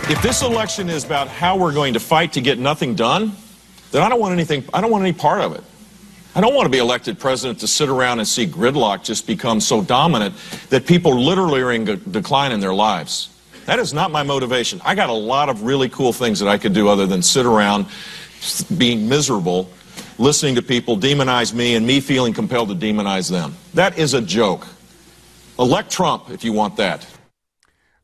If this election is about how we're going to fight to get nothing done, then I don't want anything, I don't want any part of it. I don't want to be elected president to sit around and see gridlock just become so dominant that people literally are in decline in their lives. That is not my motivation. I got a lot of really cool things that I could do other than sit around being miserable, listening to people demonize me and me feeling compelled to demonize them. That is a joke. Elect Trump if you want that.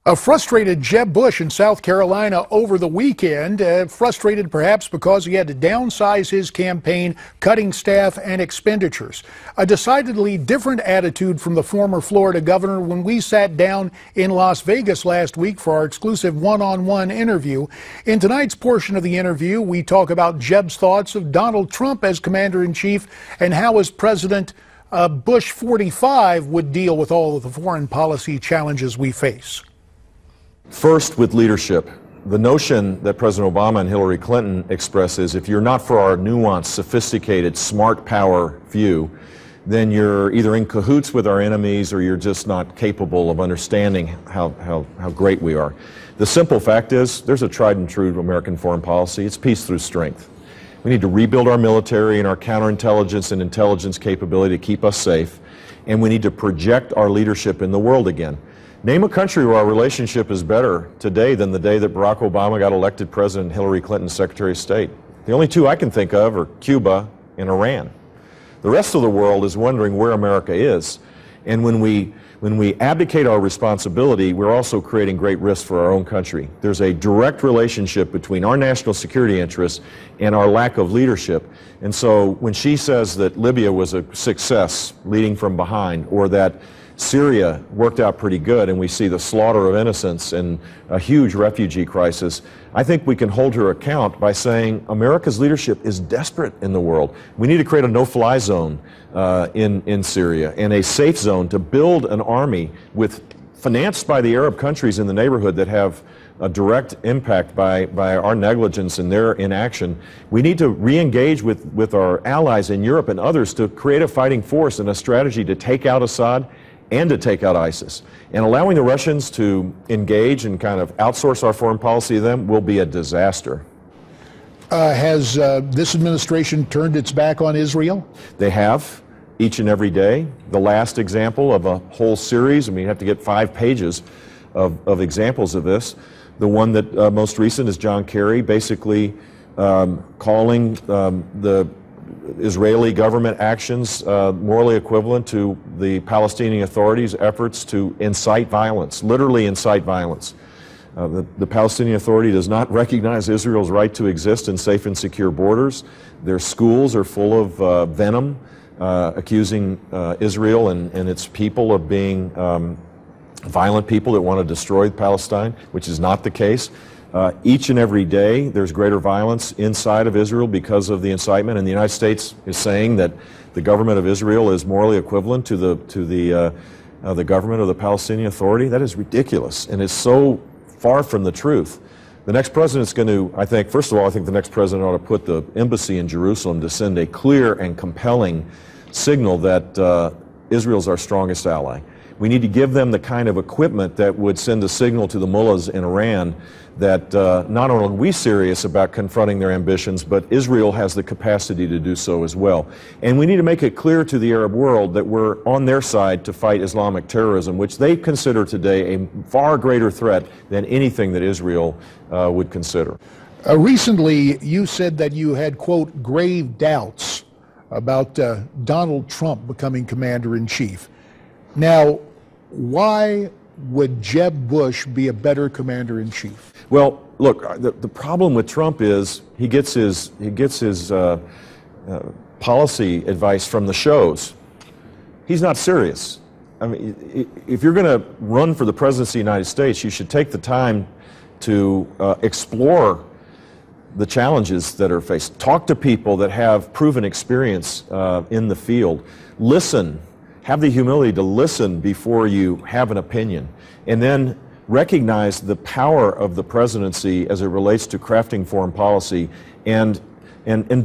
A frustrated Jeb Bush in South Carolina over the weekend, frustrated perhaps because he had to downsize his campaign, cutting staff and expenditures. A decidedly different attitude from the former Florida governor when we sat down in Las Vegas last week for our exclusive one-on-one interview. In tonight's portion of the interview, we talk about Jeb's thoughts of Donald Trump as commander-in-chief and how as President Bush 45 would deal with all of the foreign policy challenges we face. First, with leadership. The notion that President Obama and Hillary Clinton express is if you're not for our nuanced, sophisticated, smart power view, then you're either in cahoots with our enemies or you're just not capable of understanding how great we are. The simple fact is there's a tried and true American foreign policy. It's peace through strength. We need to rebuild our military and our counterintelligence and intelligence capability to keep us safe, and we need to project our leadership in the world again. Name a country where our relationship is better today than the day that Barack Obama got elected president and Hillary Clinton Secretary of State. The only two I can think of are Cuba and Iran. The rest of the world is wondering where America is. And when we abdicate our responsibility, we're also creating great risk for our own country. There's a direct relationship between our national security interests and our lack of leadership. And so when she says that Libya was a success leading from behind, or that Syria worked out pretty good and we see the slaughter of innocents and a huge refugee crisis, I think we can hold her account by saying America's leadership is desperate in the world. We need to create a no-fly zone in Syria and a safe zone to build an army financed by the Arab countries in the neighborhood that have a direct impact by our negligence and their inaction. We need to re-engage with our allies in Europe and others to create a fighting force and a strategy to take out Assad and to take out ISIS. And allowing the Russians to engage and kind of outsource our foreign policy to them will be a disaster. Has this administration turned its back on Israel? They have, each and every day. The last example of a whole series, I mean, you have to get 5 pages of examples of this. The one that most recent is John Kerry basically calling the Israeli government actions morally equivalent to the Palestinian Authority's efforts to incite violence, literally incite violence. The Palestinian Authority does not recognize Israel's right to exist in safe and secure borders. Their schools are full of venom, accusing Israel and its people of being violent people that want to destroy Palestine, which is not the case. Each and every day there's greater violence inside of Israel because of the incitement, and the United States is saying that the government of Israel is morally equivalent to the government of the Palestinian Authority. That is ridiculous, and it's so far from the truth. The next president's going to, I think, first of all, I think the next president ought to put the embassy in Jerusalem to send a clear and compelling signal that Israel's our strongest ally. We need to give them the kind of equipment that would send a signal to the mullahs in Iran that not only are we serious about confronting their ambitions, but Israel has the capacity to do so as well. And we need to make it clear to the Arab world that we're on their side to fight Islamic terrorism, which they consider today a far greater threat than anything that Israel would consider. Recently, you said that you had, quote, grave doubts about Donald Trump becoming commander-in-chief. Now, why would Jeb Bush be a better commander-in-chief? Well, look, the problem with Trump is he gets his policy advice from the shows. He's not serious. I mean, if you're going to run for the presidency of the United States, you should take the time to explore the challenges that are faced. Talk to people that have proven experience in the field. Listen. Have the humility to listen before you have an opinion, and then recognize the power of the presidency as it relates to crafting foreign policy, and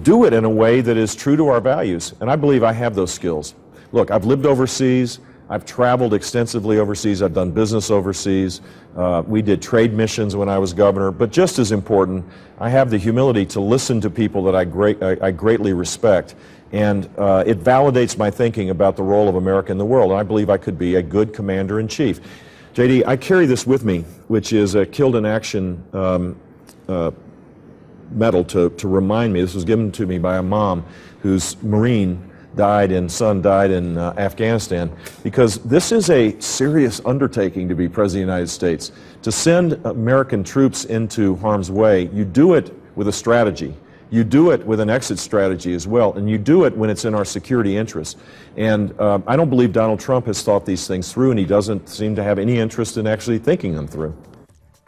do it in a way that is true to our values. And I believe I have those skills. Look, I've lived overseas. I've traveled extensively overseas. I've done business overseas. We did trade missions when I was governor. But just as important, I have the humility to listen to people that I greatly respect. And it validates my thinking about the role of America in the world. And I believe I could be a good commander-in-chief. JD, I carry this with me, which is a Killed in Action medal to remind me. This was given to me by a mom whose Marine son died in Afghanistan, because this is a serious undertaking to be President of the United States. To send American troops into harm's way, you do it with a strategy. You do it with an exit strategy as well, and you do it when it's in our security interests. And I don't believe Donald Trump has thought these things through, and he doesn't seem to have any interest in actually thinking them through.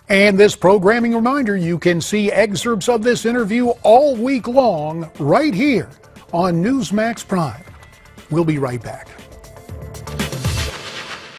And this programming reminder, you can see excerpts of this interview all week long right here on Newsmax Prime. We'll be right back.